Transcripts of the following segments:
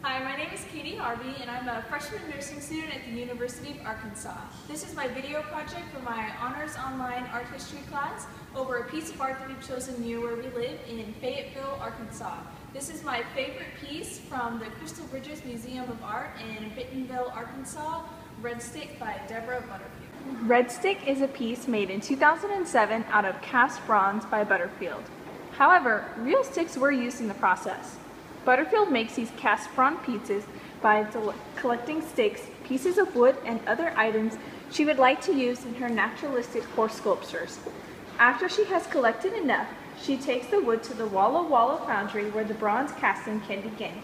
Hi, my name is Katie Harvey and I'm a freshman nursing student at the University of Arkansas. This is my video project for my Honors Online Art History class over a piece of art that we've chosen near where we live in Fayetteville, Arkansas. This is my favorite piece from the Crystal Bridges Museum of Art in Bentonville, Arkansas, Redstick by Deborah Butterfield. Redstick is a piece made in 2007 out of cast bronze by Butterfield. However, real sticks were used in the process. Butterfield makes these cast bronze pieces by collecting sticks, pieces of wood, and other items she would like to use in her naturalistic horse sculptures. After she has collected enough, she takes the wood to the Walla Walla foundry where the bronze casting can begin.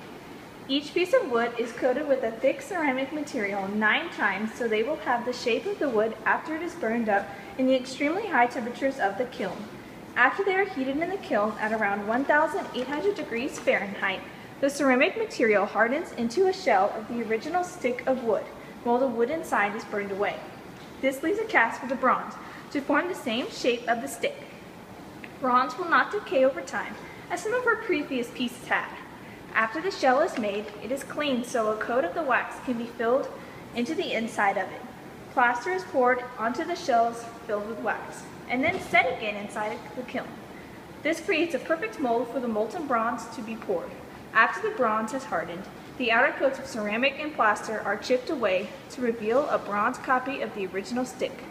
Each piece of wood is coated with a thick ceramic material 9 times so they will have the shape of the wood after it is burned up in the extremely high temperatures of the kiln. After they are heated in the kiln at around 1,800 degrees Fahrenheit, the ceramic material hardens into a shell of the original stick of wood, while the wood inside is burned away. This leaves a cast for the bronze to form the same shape of the stick. Bronze will not decay over time, as some of her previous pieces had. After the shell is made, it is cleaned so a coat of the wax can be filled into the inside of it. Plaster is poured onto the shells filled with wax, and then set again inside the kiln. This creates a perfect mold for the molten bronze to be poured. After the bronze has hardened, the outer coats of ceramic and plaster are chipped away to reveal a bronze copy of the original stick.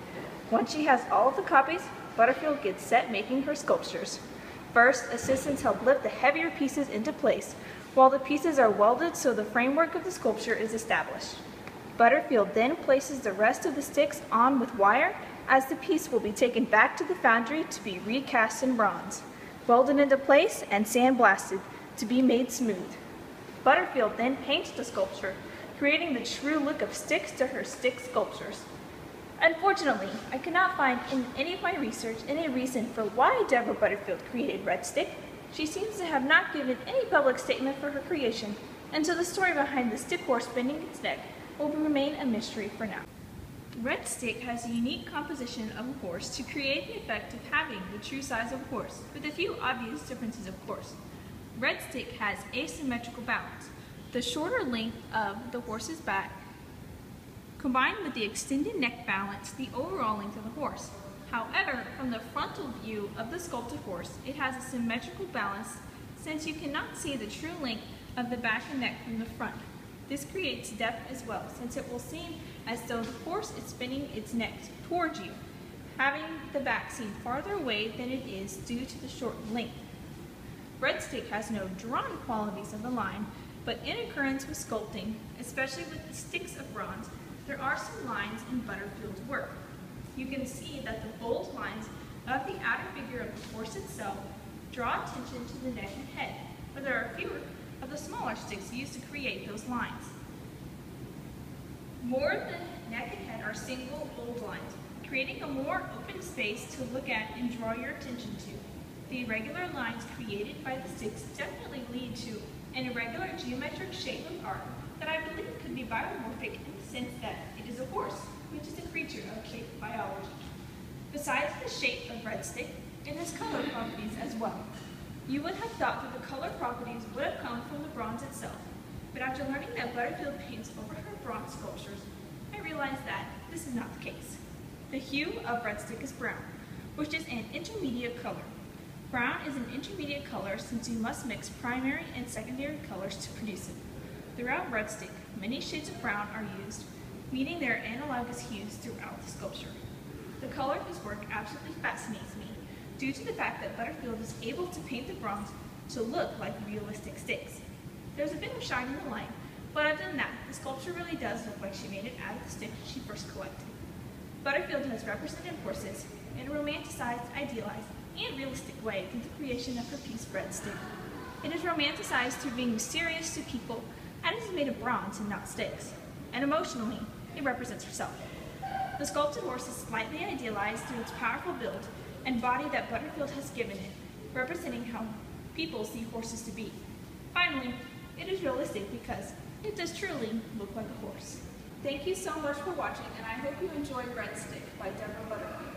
Once she has all of the copies, Butterfield gets set making her sculptures. First, assistants help lift the heavier pieces into place, while the pieces are welded so the framework of the sculpture is established. Butterfield then places the rest of the sticks on with wire, as the piece will be taken back to the foundry to be recast in bronze, welded into place and sandblasted to be made smooth. Butterfield then paints the sculpture, creating the true look of sticks to her stick sculptures. Unfortunately, I could not find in any of my research any reason for why Deborah Butterfield created Redstick. She seems to have not given any public statement for her creation, and so the story behind the stick horse bending its neck will remain a mystery for now. Redstick has a unique composition of a horse to create the effect of having the true size of a horse, with a few obvious differences of course. Redstick has asymmetrical balance. The shorter length of the horse's back combined with the extended neck balance the overall length of the horse. However, from the frontal view of the sculpted horse, it has a symmetrical balance since you cannot see the true length of the back and neck from the front. This creates depth as well, since it will seem as though the horse is spinning its neck towards you, having the back seem farther away than it is due to the short length. Redstick has no drawn qualities of the line, but in accordance with sculpting, especially with the sticks of bronze, there are some lines in Butterfield's work. You can see that the bold lines of the outer figure of the horse itself draw attention to the neck and head, but there are fewer of the smaller sticks used to create those lines. More of the neck and head are single bold lines, creating a more open space to look at and draw your attention to. The irregular lines created by the sticks definitely lead to an irregular geometric shape of art that I believe could be biomorphic in the sense that it is a horse, which is a creature of shape biology. Besides the shape of Redstick, it has color properties as well. You would have thought that the color properties would have come from the bronze itself, but after learning that Butterfield paints over her bronze sculptures, I realized that this is not the case. The hue of Redstick is brown, which is an intermediate color. Brown is an intermediate color since you must mix primary and secondary colors to produce it. Throughout Redstick, many shades of brown are used, meaning there are analogous hues throughout the sculpture. The color of his work absolutely fascinates me, due to the fact that Butterfield is able to paint the bronze to look like realistic sticks. There's a bit of shine in the light, but other than that, the sculpture really does look like she made it out of the stick she first collected. Butterfield has represented horses in a romanticized, idealized, and realistic way through the creation of her piece Redstick. It is romanticized through being mysterious to people, and it is made of bronze and not sticks. And emotionally, it represents herself. The sculpted horse is slightly idealized through its powerful build and body that Butterfield has given it, representing how people see horses to be. Finally, it is realistic because it does truly look like a horse. Thank you so much for watching, and I hope you enjoyed Redstick by Deborah Butterfield.